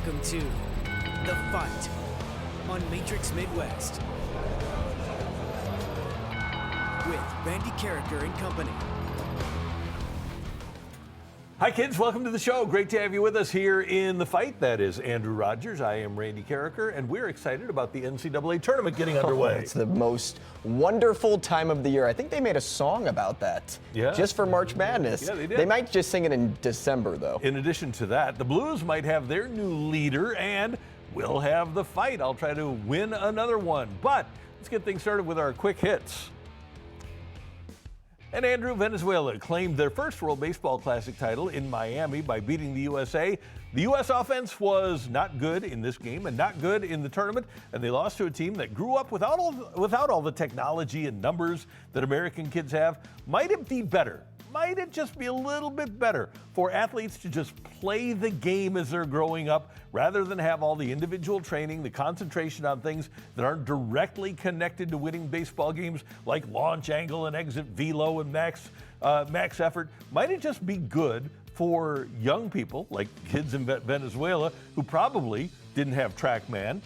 Welcome to The Fight on Matrix Midwest with Randy Carricker and company. Hi kids, welcome to the show. Great to have you with us here in The Fight. That is Andrew Rogers, I am Randy Carricker, and we're excited about the NCAA tournament getting underway. It's the most wonderful time of the year. I think they made a song about that just for March Madness. Yeah, they did. They might just sing it in December, though. In addition to that, the Blues might have their new leader, and we'll have the fight. I'll try to win another one. But let's get things started with our quick hits. And Andrew, Venezuela claimed their first World Baseball Classic title in Miami by beating the USA. The U.S. offense was not good in this game and not good in the tournament, and they lost to a team that grew up without all the technology and numbers that American kids have. Might it be better? Might it just be a little bit better for athletes to just play the game as they're growing up rather than have all the individual training, the concentration on things that aren't directly connected to winning baseball games like launch angle and exit velo and max effort? Might it just be good for young people like kids in Venezuela who probably didn't have TrackMan?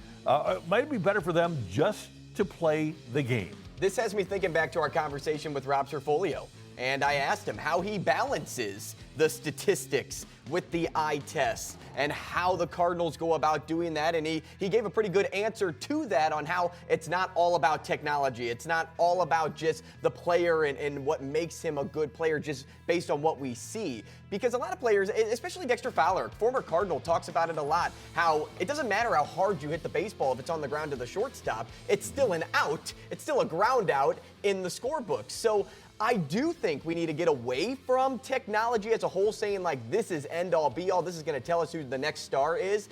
Might it be better for them just to play the game? This has me thinking back to our conversation with Rob Serfolio. And I asked him how he balances the statistics with the eye test and how the Cardinals go about doing that. And he gave a pretty good answer to that on how it's not all about technology. It's not all about just the player and what makes him a good player just based on what we see. Because a lot of players, especially Dexter Fowler, former Cardinal, talks about it a lot, how it doesn't matter how hard you hit the baseball if it's on the ground to the shortstop. It's still an out. It's still a ground out in the scorebook. So I do think we need to get away from technology as a whole, saying like this is end all be all, this is going to tell us who the next star is,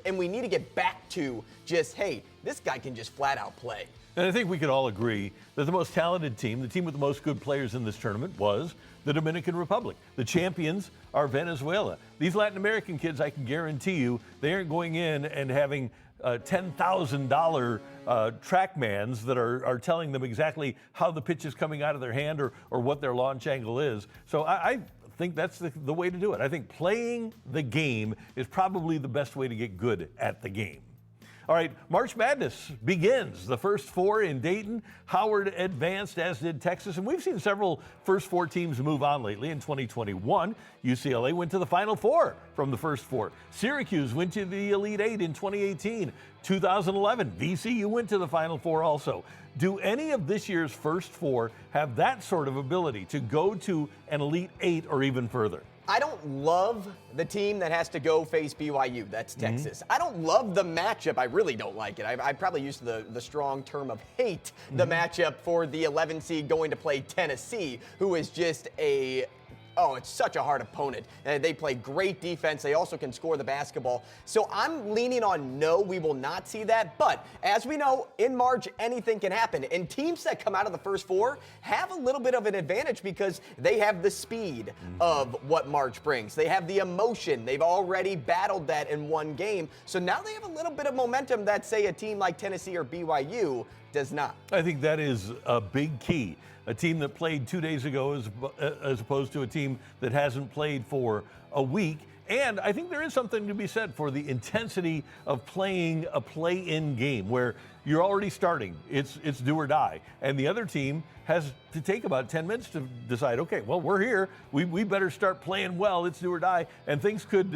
and we need to get back to just, hey, this guy can just flat out play. And I think we could all agree that the most talented team, the team with the most good players in this tournament, was the Dominican Republic. The champions are Venezuela. These Latin American kids, I can guarantee you, they aren't going in and having $10,000 TrackMans that are telling them exactly how the pitch is coming out of their hand or what their launch angle is. So I think that's the way to do it. I think playing the game is probably the best way to get good at the game. All right, March Madness begins. The first four in Dayton. Howard advanced, as did Texas. And we've seen several first four teams move on lately. In 2021, UCLA went to the Final Four from the first four. Syracuse went to the Elite Eight in 2018. 2011, VCU went to the Final Four also. Do any of this year's first four have that sort of ability to go to an Elite Eight or even further? I don't love the team that has to go face BYU. That's Texas. I don't love the matchup. I really don't like it. I probably used the strong term of hate the matchup for the 11 seed going to play Tennessee, who is just it's such a hard opponent. They play great defense. They also can score the basketball. So I'm leaning on no, we will not see that. But as we know, in March, anything can happen. And teams that come out of the first four have a little bit of an advantage because they have the speed of what March brings. They have the emotion. They've already battled that in one game. So now they have a little bit of momentum that, say, a team like Tennessee or BYU does not. I think that is a big key. A team that played 2 days ago as opposed to a team that hasn't played for a week. And I think there is something to be said for the intensity of playing a play-in game where you're already starting. It's do or die. And the other team has to take about 10 minutes to decide, okay, well, we're here. We better start playing well. It's do or die. And things could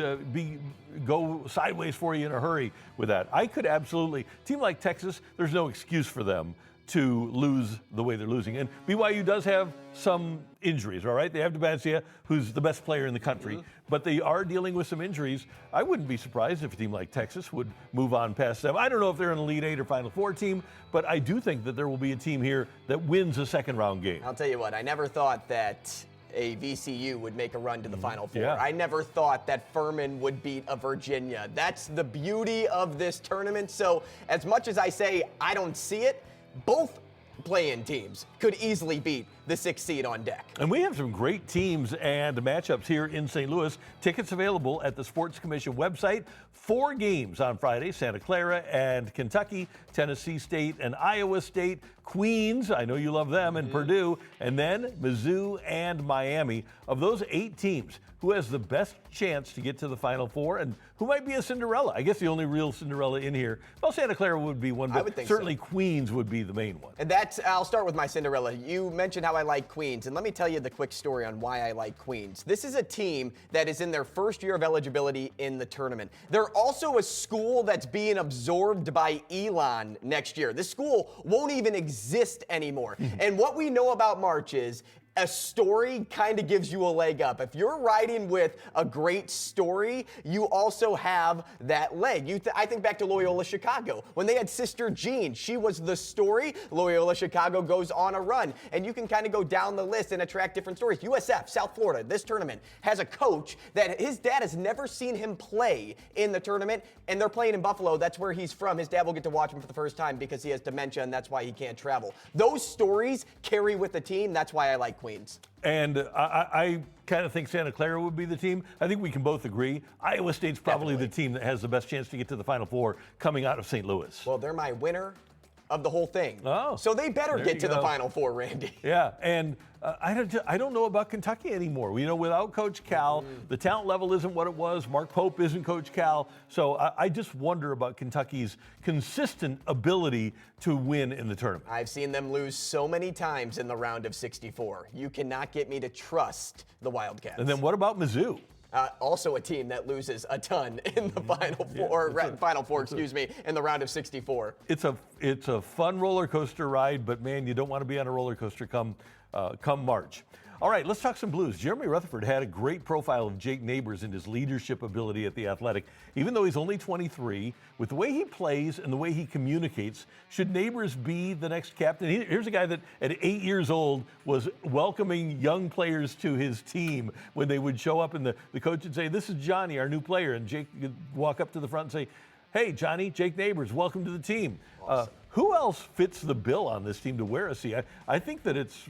go sideways for you in a hurry with that. I could absolutely, team like Texas, there's no excuse for them to lose the way they're losing. And BYU does have some injuries, all right? They have Dabancia, who's the best player in the country, but they are dealing with some injuries. I wouldn't be surprised if a team like Texas would move on past them. I don't know if they're an Elite Eight or Final Four team, but I do think that there will be a team here that wins a second round game. I'll tell you what, I never thought that a VCU would make a run to the Final Four. Yeah. I never thought that Furman would beat a Virginia. That's the beauty of this tournament. So as much as I say I don't see it, both play-in teams could easily beat the 6th seed on deck. And we have some great teams and matchups here in St. Louis. Tickets available at the Sports Commission website. 4 games on Friday: Santa Clara and Kentucky, Tennessee State and Iowa State, Queens, I know you love them, and Purdue, and then Mizzou and Miami. Of those 8 teams, who has the best chance to get to the Final Four and who might be a Cinderella. I guess the only real Cinderella in here, well, Santa Clara would be one, but certainly so. Queens would be the main one. And I'll start with my Cinderella. You mentioned how I like Queens, and let me tell you the quick story on why I like Queens. This is a team that is in their first year of eligibility in the tournament. They're also a school that's being absorbed by Elon next year. This school won't even exist anymore. And what we know about March is a story kind of gives you a leg up. If you're riding with a great story, you also have that leg. I think back to Loyola Chicago. When they had Sister Jean, she was the story. Loyola Chicago goes on a run. And you can kind of go down the list and attract different stories. USF, South Florida, this tournament, has a coach that his dad has never seen him play in the tournament, and they're playing in Buffalo. That's where he's from. His dad will get to watch him for the first time because he has dementia, and that's why he can't travel. Those stories carry with the team. That's why I like Queens. And I kind of think Santa Clara would be the team. I think we can both agree. Iowa State's probably the team that has the best chance to get to the Final Four coming out of St. Louis. Well, they're my winner of the whole thing. Oh, so they better get to the Final Four, Randy. Yeah, and I don't know about Kentucky anymore. You know, without Coach Cal, the talent level isn't what it was. Mark Pope isn't Coach Cal. So I just wonder about Kentucky's consistent ability to win in the tournament. I've seen them lose so many times in the round of 64. You cannot get me to trust the Wildcats. And then what about Mizzou? Also a team that loses a ton in the Final Four, in the round of 64. It's a fun roller coaster ride, but man, you don't want to be on a roller coaster come March. All right, let's talk some Blues. Jeremy Rutherford had a great profile of Jake Neighbors and his leadership ability at the Athletic. Even though he's only 23, with the way he plays and the way he communicates, should Neighbors be the next captain? Here's a guy that at 8 years old was welcoming young players to his team when they would show up, and the coach would say, "This is Johnny, our new player," and Jake would walk up to the front and say, "Hey, Johnny, Jake Neighbors, welcome to the team." Awesome. Who else fits the bill on this team to wear a C? I think that it's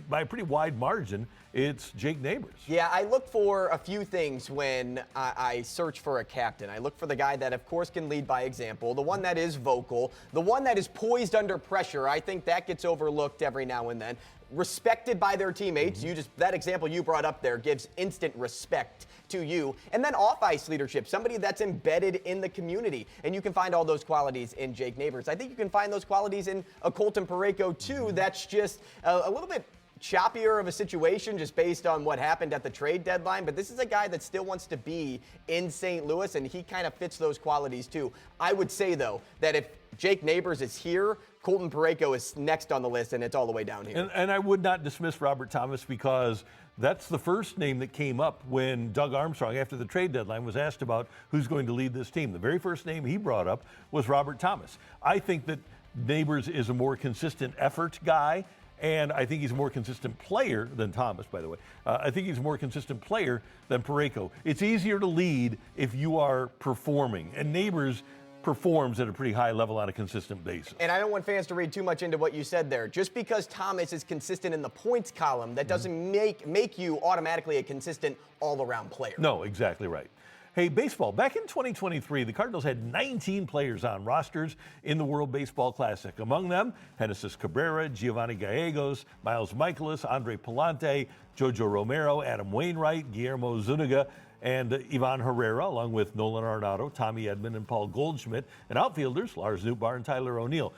by a pretty wide margin, it's Jake Neighbors. Yeah, I look for a few things when I search for a captain. I look for the guy that, of course, can lead by example, the one that is vocal, the one that is poised under pressure. I think that gets overlooked every now and then. Respected by their teammates. That example you brought up there gives instant respect to you. And then off-ice leadership, somebody that's embedded in the community. And you can find all those qualities in Jake Neighbors. I think you can find those qualities in a Colton Parayko, too. That's just a little bit choppier of a situation just based on what happened at the trade deadline, but this is a guy that still wants to be in St. Louis, and he kind of fits those qualities too. I would say, though, that if Jake Neighbors is here, Colton Parayko is next on the list, and it's all the way down here. And I would not dismiss Robert Thomas, because that's the first name that came up when Doug Armstrong, after the trade deadline, was asked about who's going to lead this team. The very first name he brought up was Robert Thomas. I think that Neighbors is a more consistent effort guy, and I think he's a more consistent player than Thomas, by the way. I think he's a more consistent player than Parayko. It's easier to lead if you are performing, and Neighbors performs at a pretty high level on a consistent basis. And I don't want fans to read too much into what you said there. Just because Thomas is consistent in the points column, that doesn't make you automatically a consistent all-around player. No, exactly right. Hey, baseball. Back in 2023, the Cardinals had 19 players on rosters in the World Baseball Classic. Among them, Genesis Cabrera, Giovanni Gallegos, Miles Michaelis, Andre Palante, Jojo Romero, Adam Wainwright, Guillermo Zuniga, and Ivan Herrera, along with Nolan Arenado, Tommy Edman, and Paul Goldschmidt, and outfielders Lars Nootbaar and Tyler O'Neill.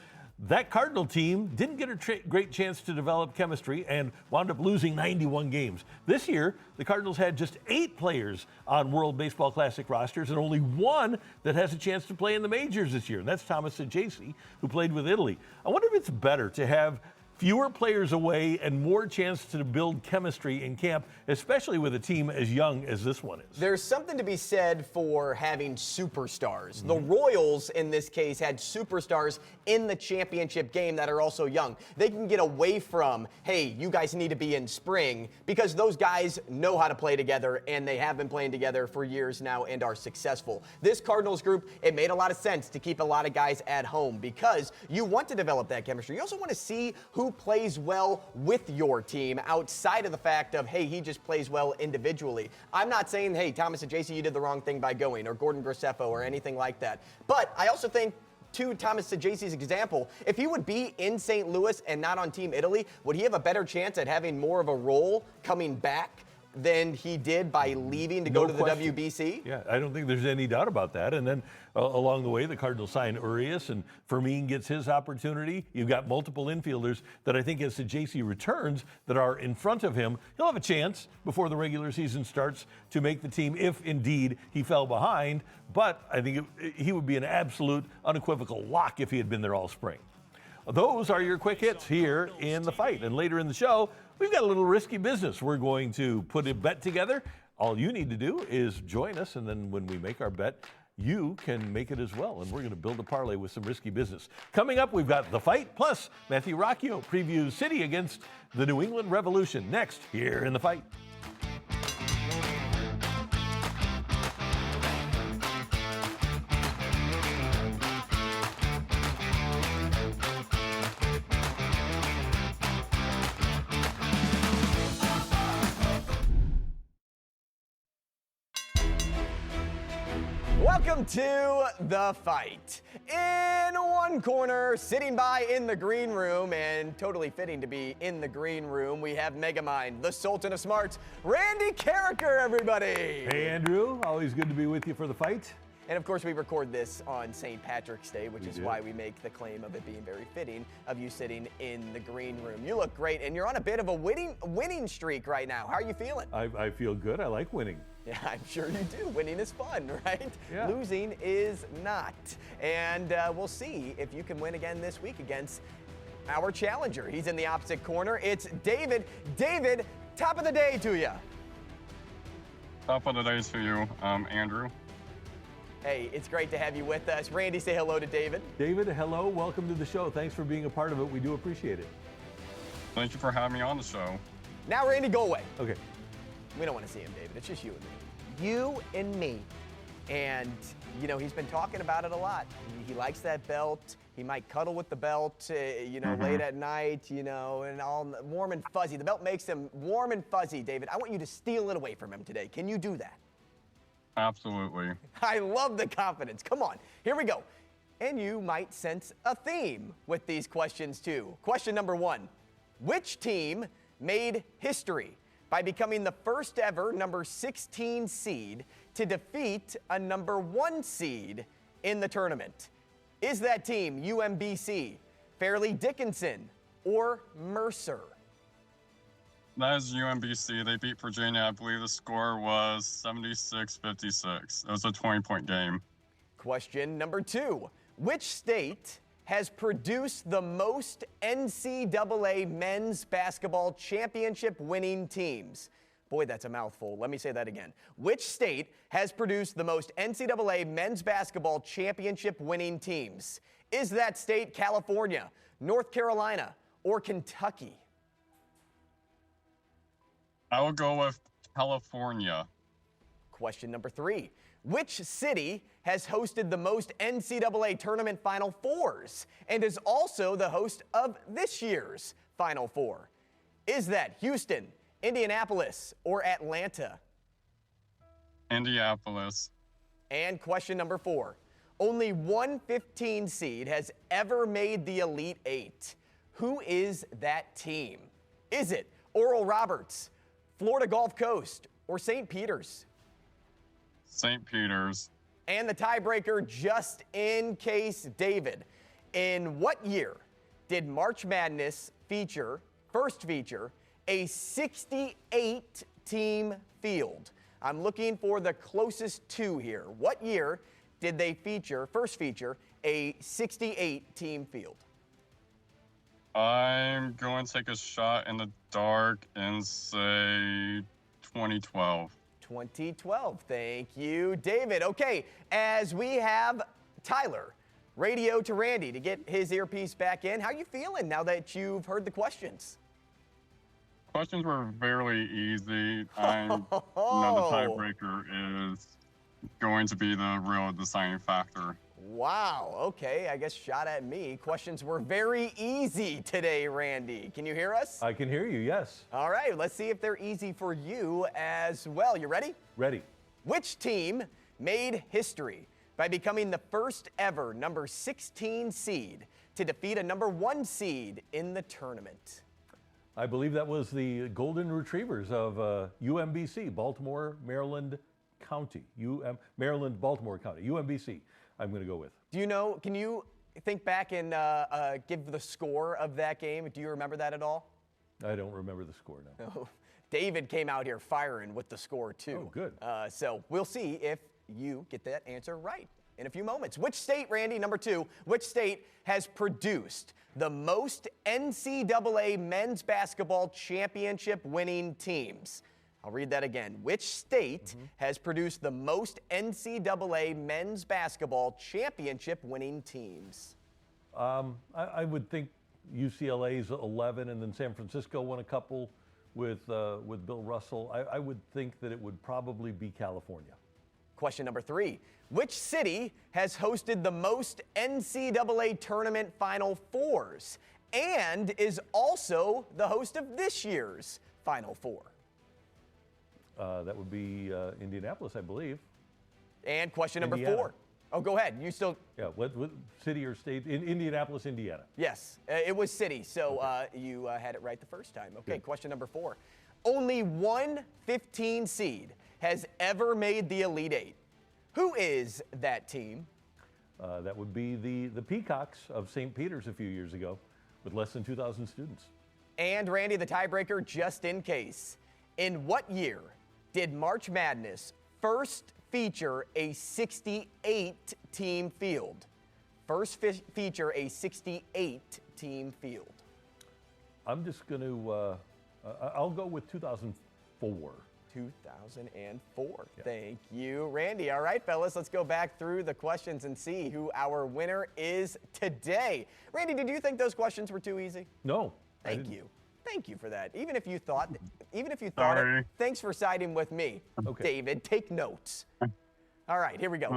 That Cardinal team didn't get a great chance to develop chemistry and wound up losing 91 games. This year, the Cardinals had just 8 players on World Baseball Classic rosters and only one that has a chance to play in the majors this year, and that's Thomas Saggese, who played with Italy. I wonder if it's better to have fewer players away and more chance to build chemistry in camp, especially with a team as young as this one is. There's something to be said for having superstars. The Royals, in this case, had superstars in the championship game that are also young. They can get away from, hey, you guys need to be in spring, because those guys know how to play together, and they have been playing together for years now and are successful. This Cardinals group, it made a lot of sense to keep a lot of guys at home, because you want to develop that chemistry. You also want to see who plays well with your team outside of the fact of, hey, he just plays well individually. I'm not saying, hey, Thomas Saggese, you did the wrong thing by going, or Gordon Graceffo, or anything like that. But I also think, to Thomas Saggese's example, if he would be in St. Louis and not on Team Italy, would he have a better chance at having more of a role coming back than he did by leaving to go to the question. WBC? Yeah, I don't think there's any doubt about that. And then along the way, the Cardinals sign Urias, and Fermin gets his opportunity. You've got multiple infielders that I think as the JC returns that are in front of him, he'll have a chance before the regular season starts to make the team if indeed he fell behind. But I think he would be an absolute unequivocal lock if he had been there all spring. Those are your quick hits here in the fight. And later in the show, we've got a little risky business. We're going to put a bet together. All you need to do is join us, and then when we make our bet, you can make it as well. And we're going to build a parlay with some risky business. Coming up, we've got the fight, plus Matthew Rocchio previews City against the New England Revolution. Next, here in the fight. Welcome to The Fight. In one corner, sitting by in the green room, and totally fitting to be in the green room, we have Megamind, the Sultan of Smarts, Randy Carricker, everybody. Hey, Andrew. Always good to be with you for the fight. And of course, we record this on St. Patrick's Day, which is why we make the claim of it being very fitting of you sitting in the green room. You look great, and you're on a bit of a winning streak right now. How are you feeling? I feel good. I like winning. Yeah, I'm sure you do. Winning is fun, right? Yeah. Losing is not. And we'll see if you can win again this week against our challenger. He's in the opposite corner. It's David. David, top of the day to you. Top of the day to you, Andrew. Hey, it's great to have you with us. Randy, say hello to David. David, hello. Welcome to the show. Thanks for being a part of it. We do appreciate it. Thank you for having me on the show. Now, Randy, go away. Okay. We don't want to see him, David. It's just you and me. You and me. And, you know, he's been talking about it a lot. He likes that belt. He might cuddle with the belt, late at night, and all warm and fuzzy. The belt makes him warm and fuzzy, David. I want you to steal it away from him today. Can you do that? Absolutely. I love the confidence. Come on. Here we go. And you might sense a theme with these questions, too. Question number 1. Which team made history by becoming the first ever number 16 seed to defeat a number 1 seed in the tournament? Is that team UMBC, Fairleigh Dickinson, or Mercer? That is UMBC. They beat Virginia. I believe the score was 76-56. It was a 20-point game. Question number 2. Which state has produced the most NCAA men's basketball championship winning teams? Boy, that's a mouthful. Let me say that again. Which state has produced the most NCAA men's basketball championship winning teams? Is that state California, North Carolina, or Kentucky? I will go with California. Question number 3. Which city has hosted the most NCAA tournament Final Fours and is also the host of this year's Final Four? Is that Houston, Indianapolis, or Atlanta? Indianapolis. And question number 4. Only one 15 seed has ever made the Elite Eight. Who is that team? Is it Oral Roberts, Florida Gulf Coast, or St. Peter's? St. Peter's. And the tiebreaker, just in case, David. In what year did March Madness first feature a 68-team field? I'm looking for the closest two here. What year did they first feature a 68-team field? I'm going to take a shot in the dark and say 2012. 2012. Thank you, David. Okay, as we have Tyler, radio to Randy to get his earpiece back in. How you feeling now that you've heard the questions? Questions were fairly easy. The tiebreaker is going to be the real deciding factor. Wow, okay, I guess shot at me. Questions were very easy today, Randy. Can you hear us? I can hear you, yes. All right, let's see if they're easy for you as well. You ready? Ready. Which team made history by becoming the first ever number 16 seed to defeat a number 1 seed in the tournament? I believe that was the Golden Retrievers of UMBC, Baltimore, Maryland County. Maryland, Baltimore County, UMBC, I'm going to go with. Do you know, can you think back and give the score of that game? Do you remember that at all? I don't remember the score now. Oh, David came out here firing with the score, too. Oh, good. So we'll see if you get that answer right in a few moments. Which state, Randy, number 2, which state has produced the most NCAA men's basketball championship winning teams? I'll read that again. Which state has produced the most NCAA men's basketball championship winning teams? I would think UCLA's 11, and then San Francisco won a couple with Bill Russell. I would think that it would probably be California. Question number 3. Which city has hosted the most NCAA tournament Final Fours and is also the host of this year's Final Four? That would be Indianapolis, I believe. And question number Indiana. 4. Oh, go ahead. You still. Yeah, what city or state? In Indianapolis, Indiana. Yes, it was city, so you had it right the first time. Okay, good. Question number 4. Only one 15 seed has ever made the Elite Eight. Who is that team? That would be the Peacocks of St. Peter's a few years ago with less than 2,000 students. And Randy, the tiebreaker, just in case. In what year did March Madness first feature a 68-team field? First feature a 68-team field. I'm just going to, I'll go with 2004. 2004. Yeah. Thank you, Randy. All right, fellas, let's go back through the questions and see who our winner is today. Randy, did you think those questions were too easy? No. Thank you. Thank you for that. Even if you thought Sorry. it, thanks for siding with me. Okay. David, take notes. All right, here we go.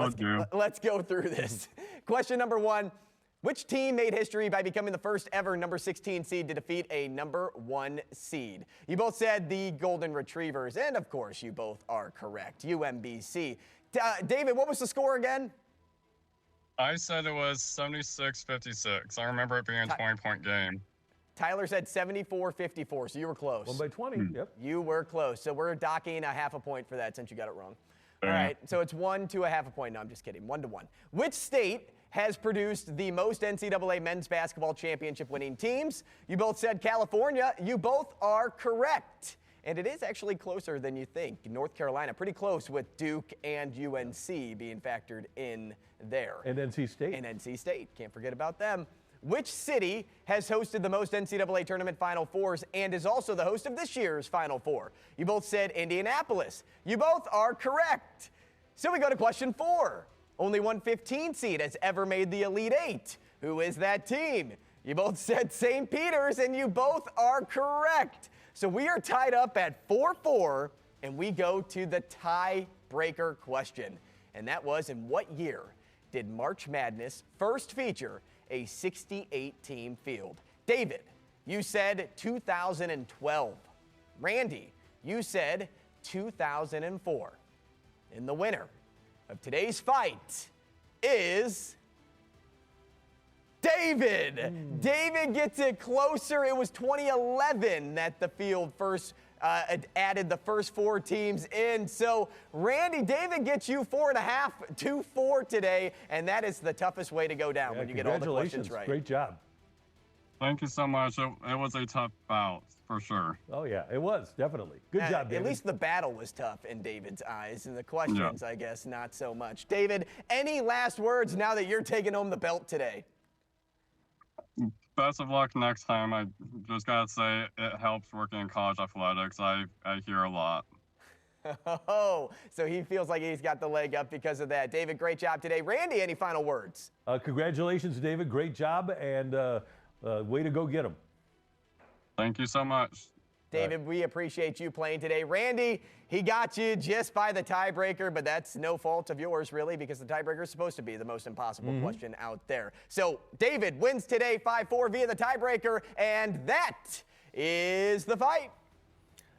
Let's go through this. Question number 1. Which team made history by becoming the first ever number 16 seed to defeat a number 1 seed? You both said the Golden Retrievers, and of course, you both are correct. UMBC. David, what was the score again? I said it was 76-56. I remember it being a 20-point game. Tyler said 74-54, so you were close. 1 by 20, yep. You were close, so we're docking a half a point for that since you got it wrong. All right, so it's 1 to a half a point. No, I'm just kidding. 1 to 1. Which state has produced the most NCAA men's basketball championship winning teams? You both said California. You both are correct. And it is actually closer than you think. North Carolina, pretty close with Duke and UNC being factored in there. And NC State. And NC State. Can't forget about them. Which city has hosted the most NCAA tournament Final Fours and is also the host of this year's Final Four? You both said Indianapolis. You both are correct. So we go to question 4. Only one 15 seed has ever made the Elite Eight. Who is that team? You both said St. Peter's, and you both are correct. So we are tied up at 4-4, and we go to the tiebreaker question. And that was, in what year did March Madness first feature a 68-team field? David, you said 2012. Randy, you said 2004. And the winner of today's fight is David. David gets it closer. It was 2011 that the field first added the first 4 teams in. So, Randy, David gets you 4.5 to 4 today, and that is the toughest way to go down when you get all the questions right. Great job. Thank you so much. It was a tough bout, for sure. Oh, yeah, it was, definitely. Good job, David. At least the battle was tough in David's eyes, and the questions, I guess, not so much. David, any last words now that you're taking home the belt today? Best of luck next time. I just got to say, it helps working in college athletics. I hear a lot. Oh, so he feels like he's got the leg up because of that. David, great job today. Randy, any final words? Congratulations, David. Great job, and way to go get him. Thank you so much. David, we appreciate you playing today. Randy, he got you just by the tiebreaker, but that's no fault of yours, really, because the tiebreaker is supposed to be the most impossible question out there. So David wins today 5-4 via the tiebreaker, and that is the fight.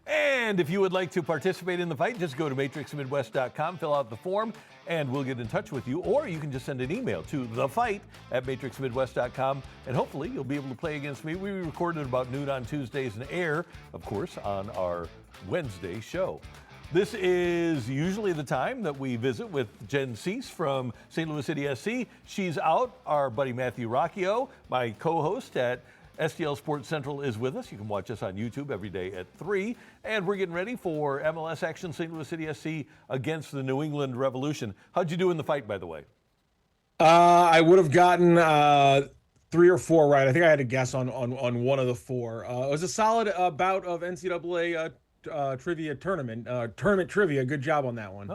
And if you would like to participate in the fight, just go to matrixmidwest.com, fill out the form, and we'll get in touch with you. Or you can just send an email to thefight@matrixmidwest.com, and hopefully you'll be able to play against me. We record at about noon on Tuesdays and air, of course, on our Wednesday show. This is usually the time that we visit with Jen Cease from St. Louis City SC. She's out. Our buddy Matthew Rocchio, my co-host at STL Sports Central, is with us. You can watch us on YouTube every day at 3. And we're getting ready for MLS action, St. Louis City SC against the New England Revolution. How'd you do in the fight, by the way? I would have gotten 3 or 4 right. I think I had a guess on one of the 4. It was a solid bout of NCAA trivia tournament trivia. Good job on that one.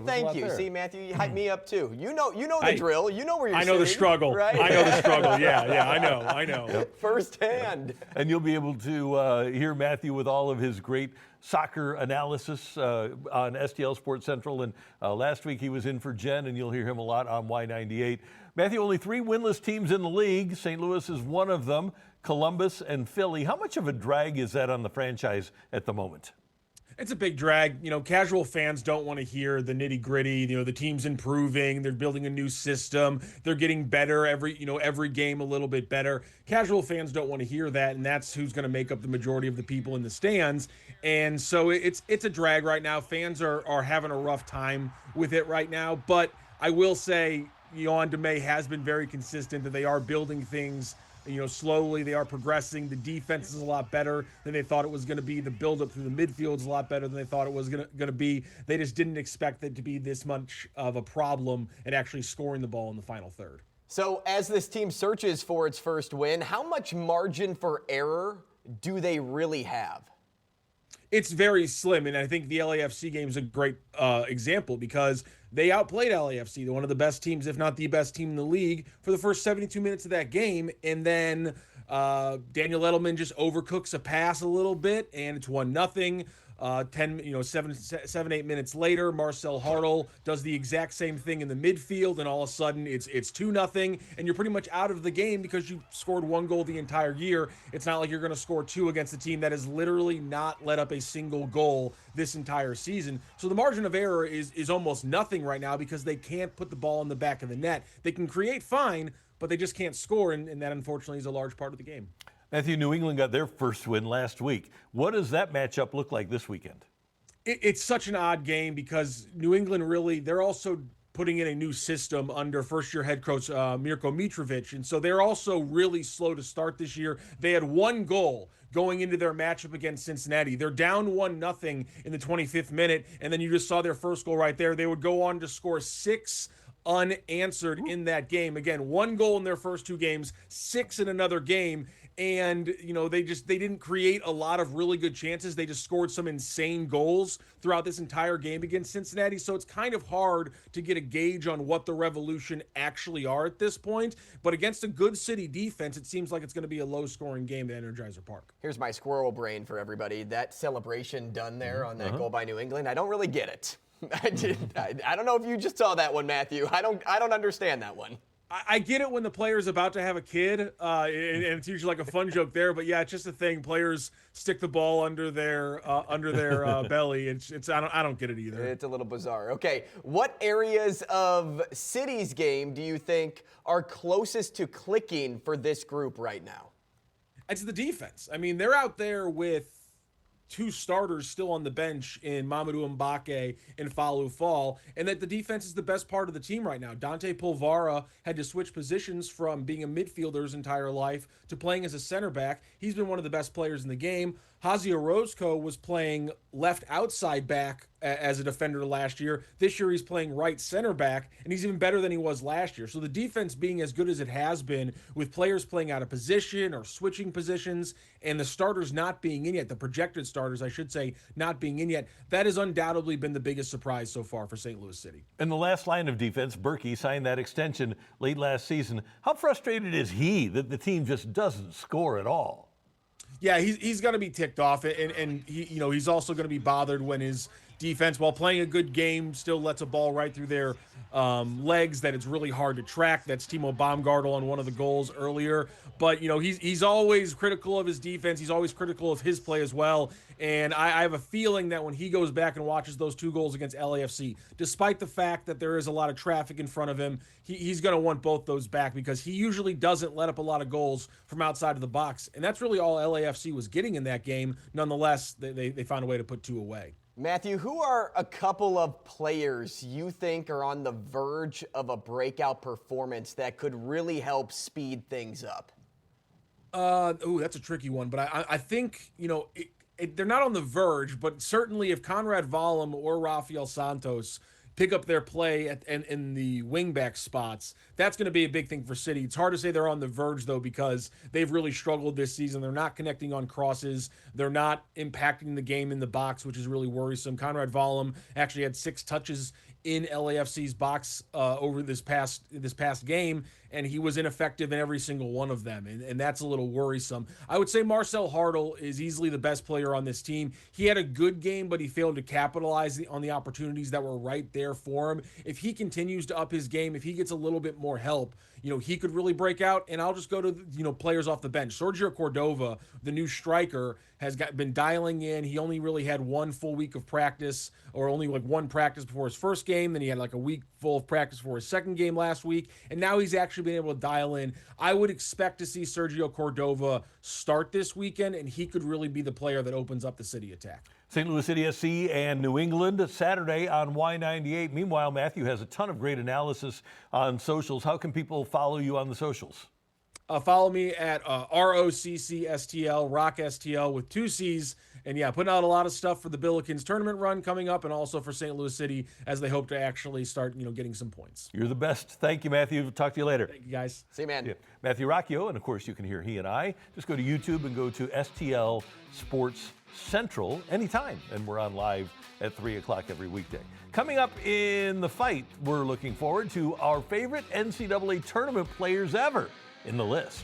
Thank you. See, Matthew, you hyped me up too. You know the drill. You know where you're I know sitting, the struggle. right? I know the struggle. Yeah, I know. Yep. Firsthand. And you'll be able to hear Matthew with all of his great soccer analysis on STL Sports Central. And last week he was in for Jen, and you'll hear him a lot on Y98. Matthew, only 3 winless teams in the league. St. Louis is one of them. Columbus and Philly. How much of a drag is that on the franchise at the moment? It's a big drag. Casual fans don't want to hear the nitty gritty. The team's improving. They're building a new system. They're getting better every game a little bit better. Casual fans don't want to hear that, and that's who's going to make up the majority of the people in the stands. And so it's a drag right now. Fans are having a rough time with it right now. But I will say, Yohan DeMay has been very consistent that they are building things. Slowly they are progressing. The defense is a lot better than they thought it was going to be. The buildup through the midfield is a lot better than they thought it was going to be. They just didn't expect it to be this much of a problem and actually scoring the ball in the final third. So as this team searches for its first win, how much margin for error do they really have? It's very slim, and I think the LAFC game is a great example because they outplayed LAFC. They're one of the best teams, if not the best team in the league, for the first 72 minutes of that game. And then Daniel Edelman just overcooks a pass a little bit, and it's 1-0. 7-8 minutes later, Marcel Hartl does the exact same thing in the midfield, and all of a sudden it's 2-0, and you're pretty much out of the game because you scored 1 goal the entire year. It's not like you're going to score 2 against a team that has literally not let up a single goal this entire season. So the margin of error is almost nothing right now because they can't put the ball in the back of the net. They can create fine, but they just can't score, and that unfortunately is a large part of the game. Matthew, New England got their first win last week. What does that matchup look like this weekend? It's such an odd game because New England they're also putting in a new system under first-year head coach Mirko Mitrovic, and so they're also really slow to start this year. They had 1 goal going into their matchup against Cincinnati. They're down 1-0 in the 25th minute, and then you just saw their first goal right there. They would go on to score 6 unanswered in that game. Again, 1 goal in their first 2 games, 6 in another game. And, they didn't create a lot of really good chances. They just scored some insane goals throughout this entire game against Cincinnati. So it's kind of hard to get a gauge on what the Revolution actually are at this point. But against a good City defense, it seems like it's going to be a low-scoring game at Energizer Park. Here's my squirrel brain for everybody. That celebration done there on that goal by New England, I don't really get it. I don't know if you just saw that one, Matthew. I don't understand that one. I get it when the player's about to have a kid, and it's usually like a fun joke there. But yeah, it's just a thing. Players stick the ball under their belly. I don't get it either. It's a little bizarre. Okay, what areas of City's game do you think are closest to clicking for this group right now? It's the defense. I mean, they're out there with 2 starters still on the bench in Mamadou Mbake and Falou Fall, and that the defense is the best part of the team right now. Dante Polvara had to switch positions from being a midfielder his entire life to playing as a center back. He's been one of the best players in the game. Hazy Orozco was playing left outside back as a defender last year. This year he's playing right center back, and he's even better than he was last year. So the defense being as good as it has been, with players playing out of position or switching positions, and the starters not being in yet, the projected starters, I should say, not being in yet, that has undoubtedly been the biggest surprise so far for St. Louis City. And the last line of defense, Berkey signed that extension late last season. How frustrated is he that the team just doesn't score at all? Yeah, he's going to be ticked off, and he, he's also going to be bothered when his defense, while playing a good game, still lets a ball right through their legs that it's really hard to track. That's Timo Baumgartel on one of the goals earlier. But, he's always critical of his defense. He's always critical of his play as well. And I have a feeling that when he goes back and watches those 2 goals against LAFC, despite the fact that there is a lot of traffic in front of him, he's going to want both those back, because he usually doesn't let up a lot of goals from outside of the box. And that's really all LAFC was getting in that game. Nonetheless, they found a way to put 2 away. Matthew, who are a couple of players you think are on the verge of a breakout performance that could really help speed things up? That's a tricky one, but I think, they're not on the verge, but certainly if Conrad Vollum or Rafael Santos pick up their play in the wingback spots, that's going to be a big thing for City. It's hard to say they're on the verge, though, because they've really struggled this season. They're not connecting on crosses. They're not impacting the game in the box, which is really worrisome. Conrad Vollum actually had 6 touches in LAFC's box over this past game, and he was ineffective in every single one of them, and that's a little worrisome. I would say Marcel Hartl is easily the best player on this team. He had a good game, but he failed to capitalize on the opportunities that were right there for him. If he continues to up his game, if he gets a little bit more help, he could really break out. And I'll just go to, players off the bench. Sergio Cordova, the new striker, has been dialing in. He only really had 1 full week of practice, or only 1 practice before his first game. Then he had a week full of practice for his second game last week. And now he's actually been able to dial in. I would expect to see Sergio Cordova start this weekend, and he could really be the player that opens up the City attack. St. Louis City SC and New England Saturday on Y98. Meanwhile, Matthew has a ton of great analysis on socials. How can people follow you on the socials? Follow me at ROCCSTL, Rock STL with 2 C's. And yeah, putting out a lot of stuff for the Billikens tournament run coming up, and also for St. Louis City as they hope to actually start, getting some points. You're the best. Thank you, Matthew. Talk to you later. Thank you, guys. See you, man. Yeah. Matthew Rocchio, and of course you can hear he and I. Just go to YouTube and go to STL Sports Central anytime, and we're on live at 3 o'clock every weekday. Coming up in the fight, we're looking forward to our favorite NCAA tournament players ever in the list.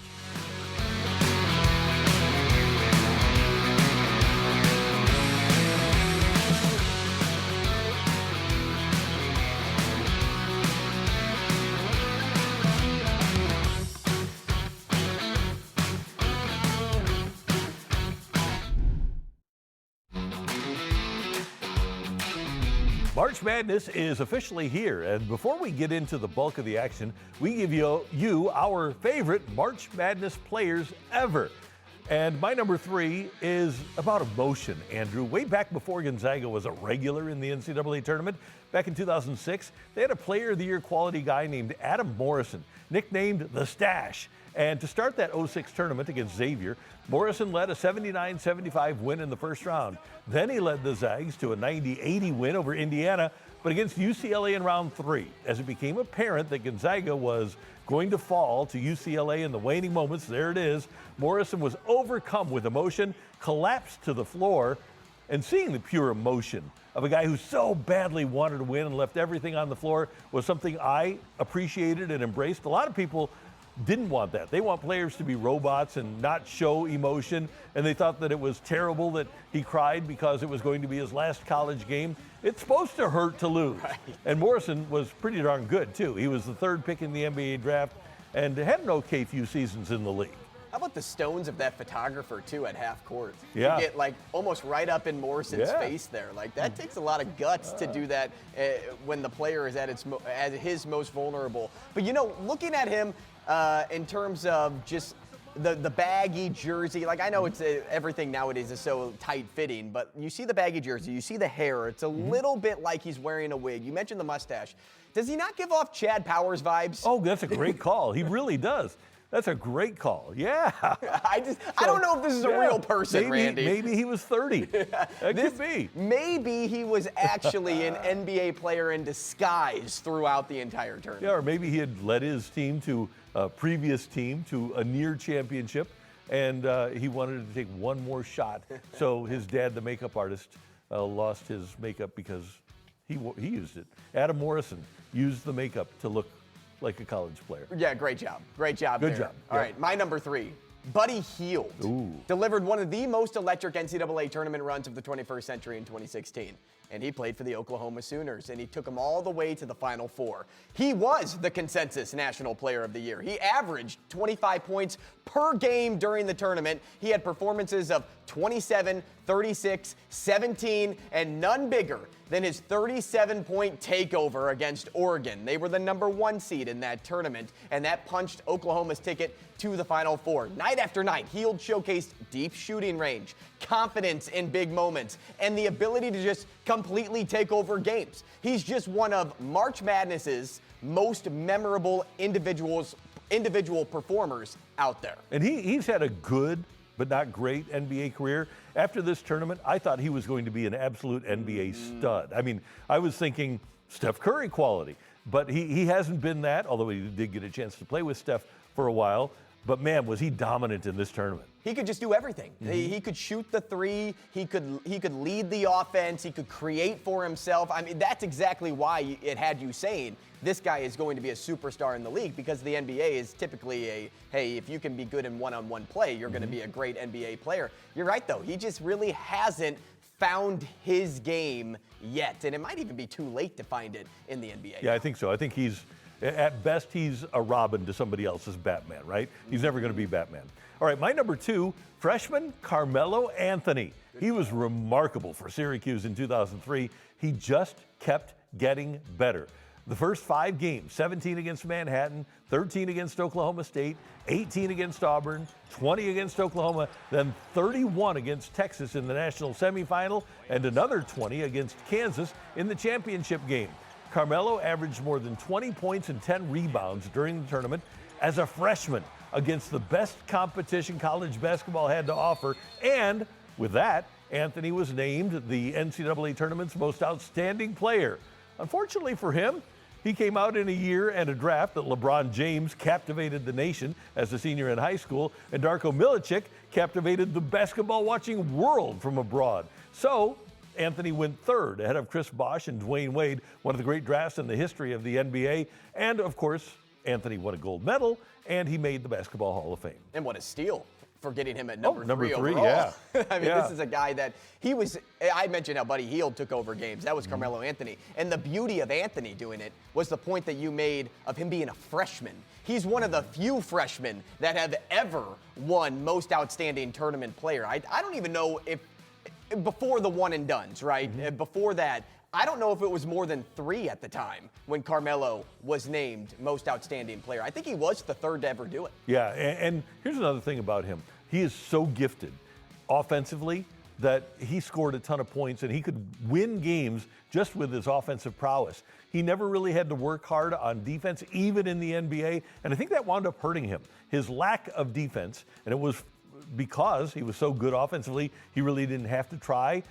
March Madness is officially here, and before we get into the bulk of the action, we give you our favorite March Madness players ever. And my number 3 is about emotion, Andrew. Way back before Gonzaga was a regular in the NCAA tournament, back in 2006, they had a Player of the Year quality guy named Adam Morrison, nicknamed The Stash. And to start that 06 tournament against Xavier, Morrison led a 79-75 win in the first round. Then he led the Zags to a 90-80 win over Indiana, but against UCLA in round 3, as it became apparent that Gonzaga was going to fall to UCLA in the waning moments. There it is. Morrison was overcome with emotion, collapsed to the floor, and seeing the pure emotion of a guy who so badly wanted to win and left everything on the floor was something I appreciated and embraced. A lot of people didn't want that. They want players to be robots and not show emotion, and they thought that it was terrible that he cried because it was going to be his last college game. It's supposed to hurt to lose. Right. And Morrison was pretty darn good, too. He was the 3rd pick in the NBA draft and had an okay few seasons in the league. How about the stones of that photographer, too, at half court? Yeah. You get, almost right up in Morrison's face there. That takes a lot of guts to do that when the player is at his most vulnerable. But, looking at him in terms of just the baggy jersey, I know it's everything nowadays is so tight-fitting, but you see the baggy jersey, you see the hair. It's a little bit like he's wearing a wig. You mentioned the mustache. Does he not give off Chad Powers vibes? Oh, that's a great call. He really does. That's a great call. Yeah. I don't know if this is a real person, Randy. Maybe he was 30. That could be. Maybe he was actually an NBA player in disguise throughout the entire tournament. Yeah, or maybe he had led his team to a previous team to a near championship, and he wanted to take one more shot. So his dad, the makeup artist, lost his makeup because he used it. Adam Morrison used the makeup to look like a college player. Yeah, great job. Great job. Good job. All right, my number 3. Buddy Hield delivered one of the most electric NCAA tournament runs of the 21st century in 2016. And he played for the Oklahoma Sooners, and he took them all the way to the Final Four. He was the consensus National Player of the Year. He averaged 25 points per game during the tournament. He had performances of 27, 36, 17, and none bigger than his 37-point takeover against Oregon. They were the #1 seed in that tournament, and that punched Oklahoma's ticket to the Final Four. Night after night, Hield showcased deep shooting range, confidence in big moments, and the ability to just completely take over games. He's just one of March Madness's most memorable individual performers out there. And he's had a good but not great NBA career. After this tournament, I thought he was going to be an absolute NBA stud. I mean, I was thinking Steph Curry quality, but he hasn't been that, although he did get a chance to play with Steph for a while. But man, was he dominant in this tournament. He could just do everything. He could shoot the three. He could lead the offense. He could create for himself. I mean, that's exactly why it had you saying this guy is going to be a superstar in the league, because the NBA is typically hey, if you can be good in one-on-one play, you're going to be a great NBA player. You're right, though. He just really hasn't found his game yet, and it might even be too late to find it in the NBA. Yeah, I think so. I think at best, he's a Robin to somebody else's Batman, right? He's never going to be Batman. All right, my #2, freshman Carmelo Anthony. He was remarkable for Syracuse in 2003. He just kept getting better. The first 5 games, 17 against Manhattan, 13 against Oklahoma State, 18 against Auburn, 20 against Oklahoma, then 31 against Texas in the national semifinal, and another 20 against Kansas in the championship game. Carmelo averaged more than 20 points and 10 rebounds during the tournament as a freshman against the best competition college basketball had to offer. And with that, Anthony was named the NCAA tournament's most outstanding player. Unfortunately for him, he came out in a year and a draft that LeBron James captivated the nation as a senior in high school, and Darko Milicic captivated the basketball-watching world from abroad. So Anthony went third ahead of Chris Bosh and Dwayne Wade, one of the great drafts in the history of the NBA. And of course, Anthony won a gold medal, and he made the Basketball Hall of Fame. And what a steal for getting him at number three overall. Yeah. I mean, this is a guy that I mentioned how Buddy Hield took over games. That was Carmelo Anthony. And the beauty of Anthony doing it was the point that you made of him being a freshman. He's one of the few freshmen that have ever won most outstanding tournament player. I don't even know if before the one and dones, right? Before that, I don't know if it was more than 3 at the time when Carmelo was named most outstanding player. I think he was the third to ever do it. Yeah, and here's another thing about him. He is so gifted offensively that he scored a ton of points, and he could win games just with his offensive prowess. He never really had to work hard on defense, even in the NBA, and I think that wound up hurting him. His lack of defense, and it was because he was so good offensively, he really didn't have to try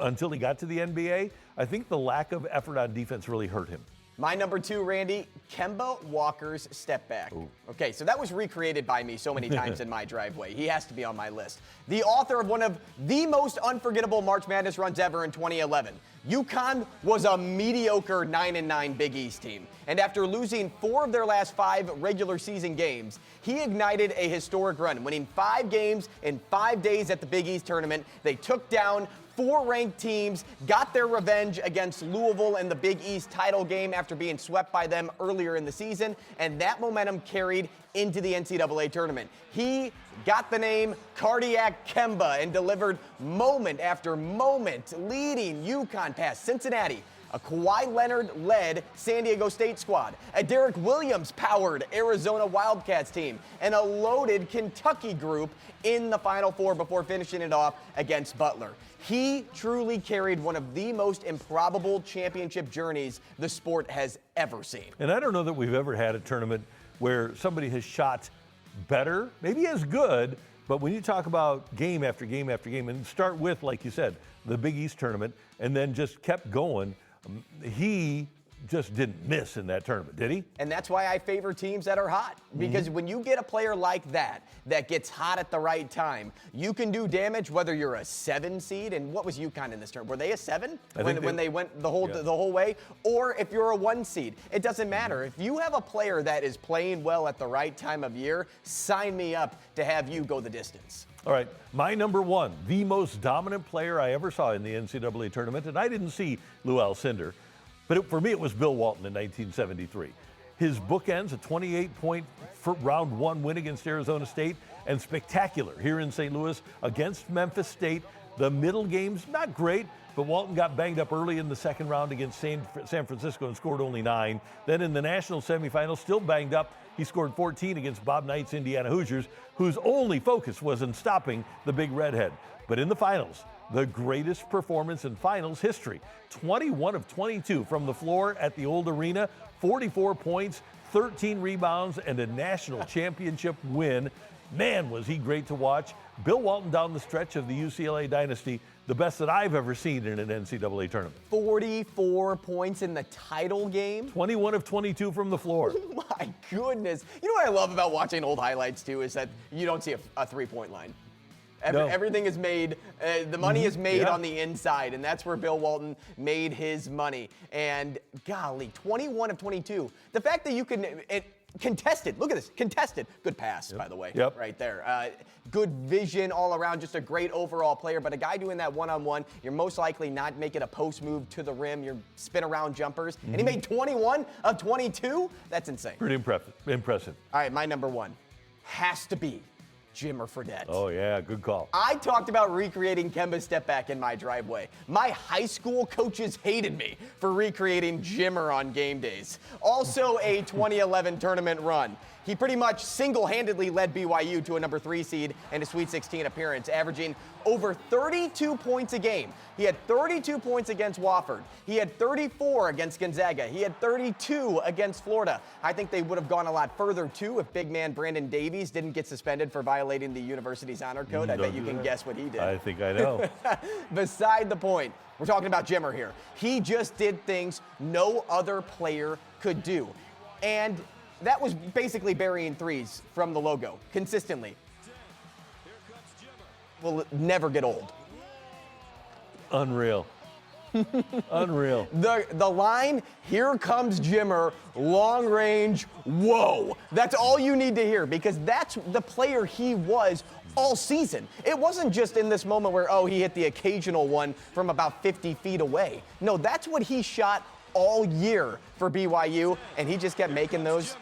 until he got to the NBA. I think the lack of effort on defense really hurt him. My #2, Randy, Kemba Walker's step back. Ooh. Okay, so that was recreated by me so many times in my driveway. He has to be on my list. The author of one of the most unforgettable March Madness runs ever in 2011. UConn was a mediocre 9-9 Big East team. And after losing 4 of their last 5 regular season games, he ignited a historic run, winning 5 games in 5 days at the Big East tournament. They took down 4 ranked teams, got their revenge against Louisville in the Big East title game after being swept by them earlier in the season, and that momentum carried into the NCAA tournament. He got the name Cardiac Kemba and delivered moment after moment, leading UConn past Cincinnati, a Kawhi Leonard-led San Diego State squad, a Derek Williams-powered Arizona Wildcats team, and a loaded Kentucky group in the Final Four before finishing it off against Butler. He truly carried one of the most improbable championship journeys the sport has ever seen. And I don't know that we've ever had a tournament where somebody has shot better, maybe as good, but when you talk about game after game after game, and start with, like you said, the Big East tournament, and then just kept going, he just didn't miss in that tournament, did he? And that's why I favor teams that are hot. Because when you get a player like that gets hot at the right time, you can do damage whether you're a 7 seed. And what was UConn in this tournament? Were they a 7 when they went the whole way? Or if you're a 1 seed, it doesn't matter. If you have a player that is playing well at the right time of year, sign me up to have you go the distance. All right, my number one, the most dominant player I ever saw in the NCAA tournament, and I didn't see Lou Alcindor, but for me it was Bill Walton in 1973. His bookends, a 28-point round 1 win against Arizona State, and spectacular here in St. Louis against Memphis State. The middle games, not great, but Walton got banged up early in the second round against San Francisco and scored only 9. Then in the national semifinals, still banged up, he scored 14 against Bob Knight's Indiana Hoosiers, whose only focus was in stopping the Big Redhead. But in the finals, the greatest performance in finals history. 21 of 22 from the floor at the old arena, 44 points, 13 rebounds, and a national championship win. Man, was he great to watch. Bill Walton down the stretch of the UCLA dynasty, the best that I've ever seen in an NCAA tournament. 44 points in the title game? 21 of 22 from the floor. Oh my goodness. You know what I love about watching old highlights too is that you don't see a three-point line. Everything is made, the money is made on the inside, and that's where Bill Walton made his money. And golly, 21 of 22. The fact that you can, contested, look at this, contested. Good pass, by the way, right there. Good vision all around, just a great overall player. But a guy doing that one-on-one, you're most likely not making a post move to the rim, you're spin around jumpers. And he made 21 of 22? That's insane. Pretty impressive. All right, my number one has to be Jimmer Fredette. Oh, yeah, good call. I talked about recreating Kemba's step back in my driveway. My high school coaches hated me for recreating Jimmer on game days. Also a 2011 tournament run. He pretty much single-handedly led BYU to a number 3 seed and a Sweet 16 appearance, averaging over 32 points a game. He had 32 points against Wofford. He had 34 against Gonzaga. He had 32 against Florida. I think they would have gone a lot further, too, if big man Brandon Davies didn't get suspended for violating the university's honor code. I bet you can guess what he did. I think I know. Beside the point, we're talking about Jimmer here. He just did things no other player could do. And that was basically burying threes from the logo consistently. Will never get old. Unreal. Unreal. The line, here comes Jimmer, long range, whoa. That's all you need to hear because that's the player he was all season. It wasn't just in this moment where, he hit the occasional one from about 50 feet away. No, that's what he shot all year for BYU, and he just kept making those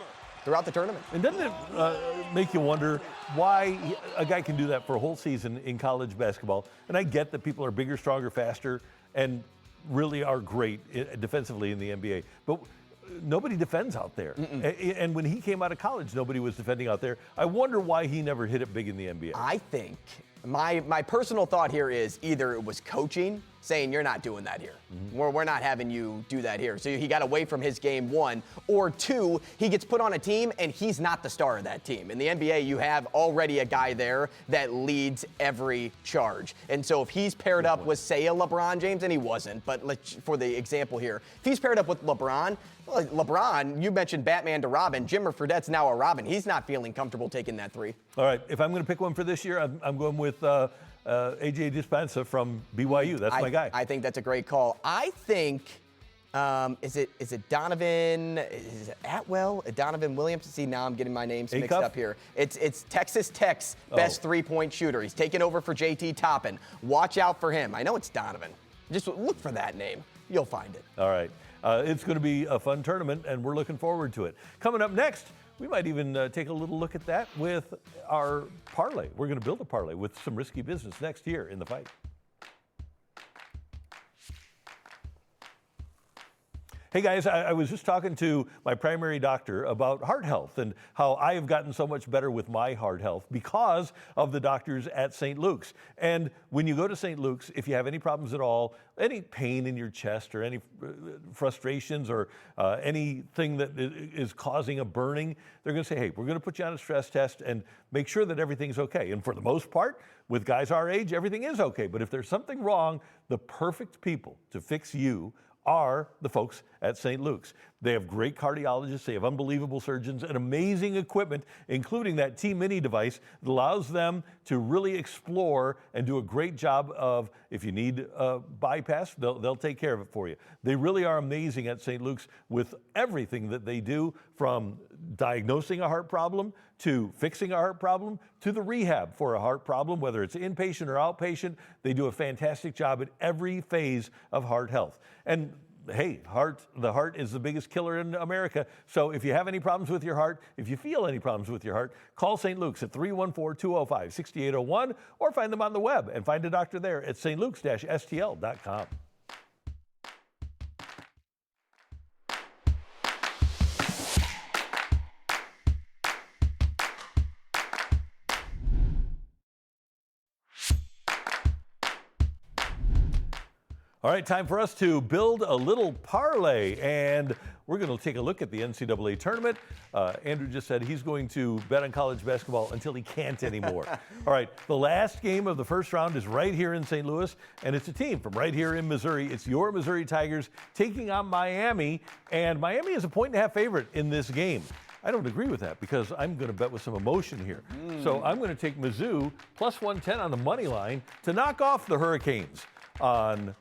throughout the tournament. And doesn't it make you wonder why a guy can do that for a whole season in college basketball? And I get that people are bigger, stronger, faster, and really are great defensively in the NBA. But nobody defends out there. And when he came out of college, nobody was defending out there. I wonder why he never hit it big in the NBA. I think my personal thought here is either it was coaching saying you're not doing that here. We're not having you do that here. So he got away from his game, 1. Or 2, he gets put on a team and he's not the star of that team. In the NBA, you have already a guy there that leads every charge. And so if he's paired up with, say, a LeBron James, and he wasn't, but for the example here, if he's paired up with LeBron, you mentioned Batman to Robin. Jimmer Fredette's now a Robin. He's not feeling comfortable taking that 3. All right, if I'm going to pick one for this year, I'm going with A.J. Dispenza from BYU. That's my guy. I think that's a great call. I think, is it Donovan, is it Atwell, Donovan Williams? See, now I'm getting my names mixed up here. It's Texas Tech's best 3-point shooter. He's taken over for J.T. Toppin. Watch out for him. I know it's Donovan. Just look for that name. You'll find it. All right. It's going to be a fun tournament, and we're looking forward to it. Coming up next, we might even take a little look at that with our parlay. We're going to build a parlay with some risky business next year in the fight. Hey guys, I was just talking to my primary doctor about heart health and how I have gotten so much better with my heart health because of the doctors at St. Luke's. And when you go to St. Luke's, if you have any problems at all, any pain in your chest or any frustrations or anything that is causing a burning, they're going to say, hey, we're going to put you on a stress test and make sure that everything's okay. And for the most part, with guys our age, everything is okay. But if there's something wrong, the perfect people to fix you are the folks at St. Luke's. They have great cardiologists, they have unbelievable surgeons, and amazing equipment, including that T-Mini device that allows them to really explore and do a great job of, if you need a bypass, they'll take care of it for you. They really are amazing at St. Luke's with everything that they do, from diagnosing a heart problem to fixing a heart problem to the rehab for a heart problem, whether it's inpatient or outpatient. They do a fantastic job at every phase of heart health. And hey, the heart is the biggest killer in America. So if you have any problems with your heart, if you feel any problems with your heart, call St. Luke's at 314-205-6801 or find them on the web and find a doctor there at stlukes-stl.com. All right, time for us to build a little parlay, and we're going to take a look at the NCAA tournament. Andrew just said he's going to bet on college basketball until he can't anymore. All right, the last game of the first round is right here in St. Louis, and it's a team from right here in Missouri. It's your Missouri Tigers taking on Miami, and Miami is a 1.5 favorite in this game. I don't agree with that because I'm going to bet with some emotion here. So I'm going to take Mizzou plus 110 on the money line to knock off the Hurricanes on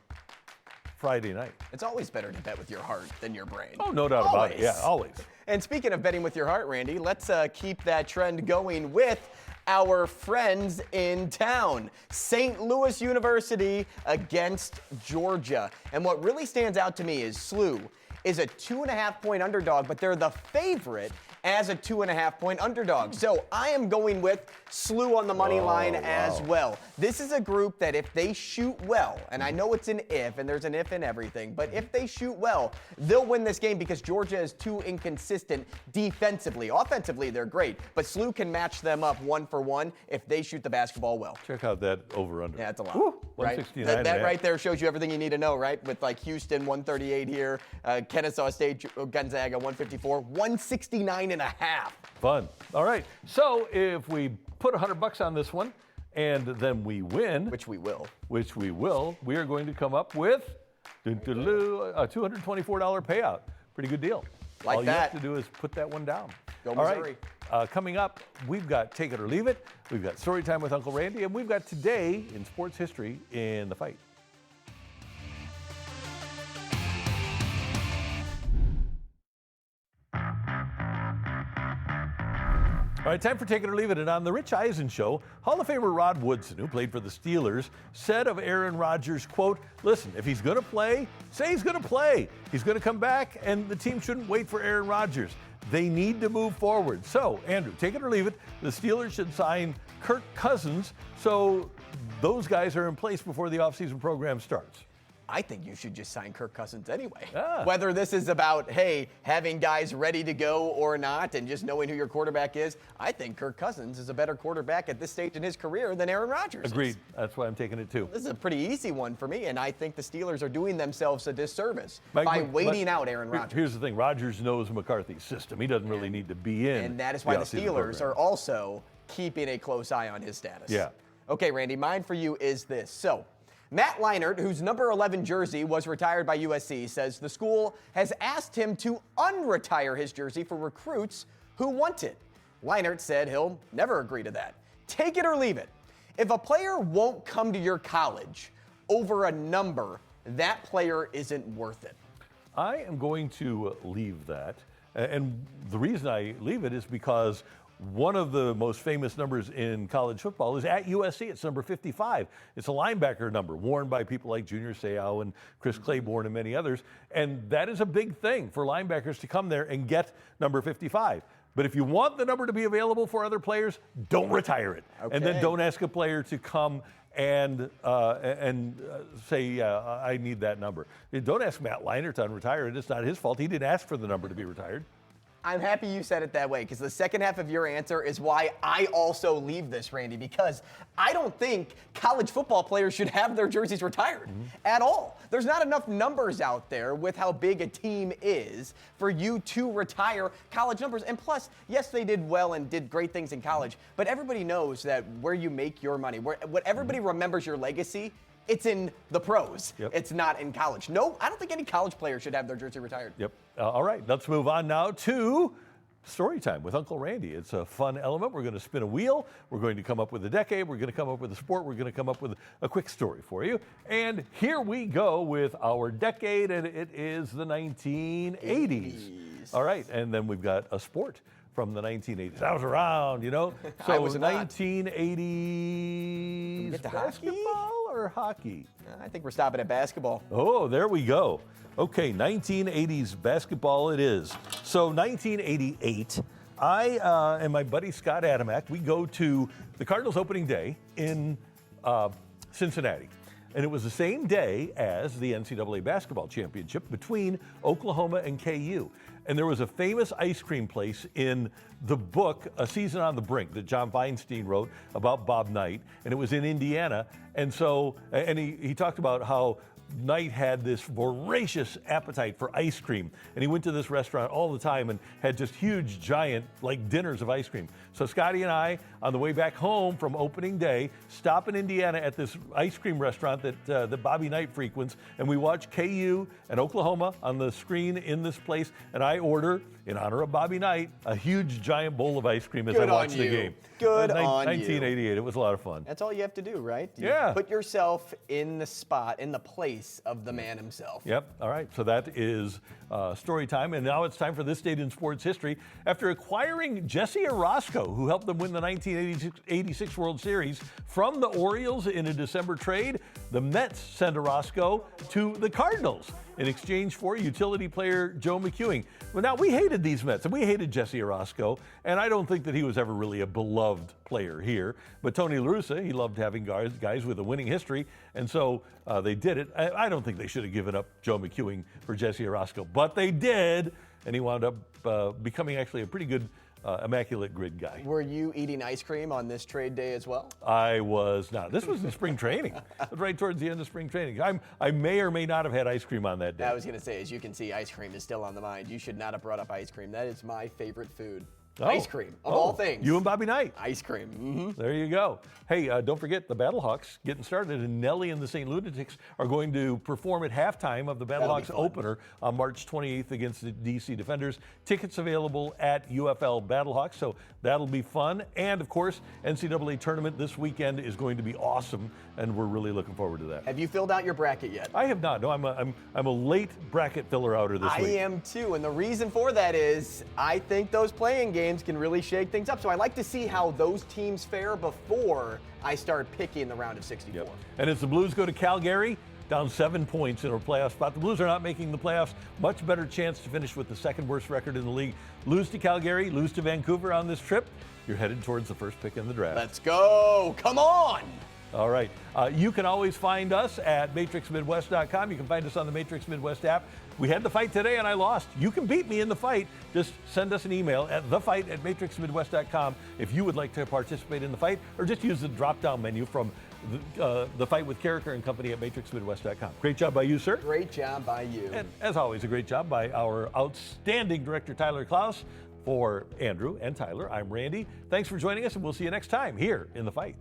Friday night. It's always better to bet with your heart than your brain. Oh, no doubt about it. Yeah, always. And speaking of betting with your heart, Randy, let's keep that trend going with our friends in town. St. Louis University against Georgia. And what really stands out to me is SLU is a 2.5-point underdog, but they're the favorite as a 2.5-point underdog. So I am going with SLU on the money line as well. This is a group that if they shoot well, and I know it's an if, and there's an if in everything, but if they shoot well, they'll win this game because Georgia is too inconsistent defensively. Offensively, they're great, but SLU can match them up 1-for-1 if they shoot the basketball well. Check out that over-under. Yeah, that's a lot. Woo, right? 169. That right there shows you everything you need to know, right? With like Houston, 138 here, Kennesaw State, Gonzaga, 154, 169.5. Fun. All right. So if we put $100 on this one and then we win, which we will, we are going to come up with a $224 payout. Pretty good deal. Like All that. you have to do is put that one down. Go All Missouri. right. Coming up, we've got Take It or Leave It. We've got Story Time with Uncle Randy, and we've got Today in Sports History in the Fight. All right, time for Take It or Leave It. And on the Rich Eisen Show, Hall of Famer Rod Woodson, who played for the Steelers, said of Aaron Rodgers, quote, listen, if he's going to play, say he's going to play. He's going to come back, and the team shouldn't wait for Aaron Rodgers. They need to move forward. So, Andrew, take it or leave it. The Steelers should sign Kirk Cousins so those guys are in place before the offseason program starts. I think you should just sign Kirk Cousins anyway. Ah. Whether this is about, hey, having guys ready to go or not and just knowing who your quarterback is, I think Kirk Cousins is a better quarterback at this stage in his career than Aaron Rodgers Agreed. is. That's why I'm taking it too. This is a pretty easy one for me, and I think the Steelers are doing themselves a disservice by waiting out Aaron Rodgers. Here's the thing. Rodgers knows McCarthy's system. He doesn't really need to be in. And that is why the offseason Steelers program. are also keeping a close eye on his status. Yeah. Okay, Randy, mine for you is this. So, Matt Leinart, whose number 11 jersey was retired by USC, says the school has asked him to unretire his jersey for recruits who want it. Leinart said he'll never agree to that. Take it or leave it. If a player won't come to your college over a number, that player isn't worth it. I am going to leave that. And the reason I leave it is because one of the most famous numbers in college football is at USC. It's number 55. It's a linebacker number worn by people like Junior Seau and Chris Claiborne and many others. And that is a big thing for linebackers to come there and get number 55. But if you want the number to be available for other players, don't retire it. Okay. And then don't ask a player to come and say, I need that number. Don't ask Matt Leinart to unretire it. It's not his fault. He didn't ask for the number to be retired. I'm happy you said it that way because the second half of your answer is why I also leave this, Randy, because I don't think college football players should have their jerseys retired at all. There's not enough numbers out there with how big a team is for you to retire college numbers. And plus, yes, they did well and did great things in college, but everybody knows that where you make your money, what everybody remembers your legacy It's in the pros. Yep. It's not in college. No, I don't think any college player should have their jersey retired. Yep. All right, let's move on now to story time with Uncle Randy. It's a fun element. We're going to spin a wheel. We're going to come up with a decade. We're going to come up with a sport. We're going to come up with a quick story for you. And here we go with our decade, and it is the 1980s. All right, and then we've got a sport from the 1980s. I was around, you know. So I was not. 1980s Get to hockey? basketball or hockey? I think we're stopping at basketball. Oh, there we go. Okay, 1980s basketball it is. So 1988, I and my buddy Scott Adamak, we go to the Cardinals opening day in Cincinnati. And it was the same day as the NCAA basketball championship between Oklahoma and KU. And there was a famous ice cream place in the book, A Season on the Brink, that John Feinstein wrote about Bob Knight. And it was in Indiana. And so, and he talked about how Knight had this voracious appetite for ice cream, and he went to this restaurant all the time and had just huge, giant, like dinners of ice cream. So Scotty and I, on the way back home from opening day, stop in Indiana at this ice cream restaurant that Bobby Knight frequents, and we watch KU and Oklahoma on the screen in this place, and I order, in honor of Bobby Knight, a huge, giant bowl of ice cream as I watch the game. Good on you. 1988, it was a lot of fun. That's all you have to do, right? Yeah. Put yourself in the spot, in the place of the man himself. Yep. All right. So that is story time. And now it's time for this date in sports history. After acquiring Jesse Orosco, who helped them win the 1986 World Series from the Orioles in a December trade, the Mets sent Orosco to the Cardinals in exchange for utility player Joe McEwing. Well, now we hated these Mets, and we hated Jesse Orosco, and I don't think that he was ever really a beloved player here. But Tony La Russa, he loved having guys with a winning history, and so they did it. I don't think they should have given up Joe McEwing for Jesse Orosco, but they did, and he wound up becoming actually a pretty good immaculate grid guy. Were you eating ice cream on this trade day as well? I was not. This was in spring training. It was right towards the end of spring training. I may or may not have had ice cream on that day. I was going to say, as you can see, ice cream is still on the mind. You should not have brought up ice cream. That is my favorite food. Oh. Ice cream, of all things. You and Bobby Knight. Ice cream. Mm-hmm. There you go. Hey, don't forget the Battlehawks getting started, and Nelly and the St. Lunatics are going to perform at halftime of the Battlehawks opener on March 28th against the DC Defenders. Tickets available at UFL Battlehawks, so that'll be fun. And of course, NCAA tournament this weekend is going to be awesome, and we're really looking forward to that. Have you filled out your bracket yet? I have not. No, I'm a late bracket filler outer this week. I am too, and the reason for that is I think those playing games can really shake things up. So I like to see how those teams fare before I start picking the round of 64. Yep. And as the Blues go to Calgary, down 7 points in a playoff spot. The Blues are not making the playoffs. Much better chance to finish with the second worst record in the league. Lose to Calgary, lose to Vancouver on this trip. You're headed towards the first pick in the draft. Let's go. Come on. All right. You can always find us at matrixmidwest.com. You can find us on the Matrix Midwest app. We had the fight today and I lost. You can beat me in the fight. Just send us an email at thefight@matrixmidwest.com if you would like to participate in the fight, or just use the drop-down menu from the Fight with Character and Company at matrixmidwest.com. Great job by you, sir. Great job by you. And as always, a great job by our outstanding director, Tyler Klaus. For Andrew and Tyler, I'm Randy. Thanks for joining us, and we'll see you next time here in The Fight.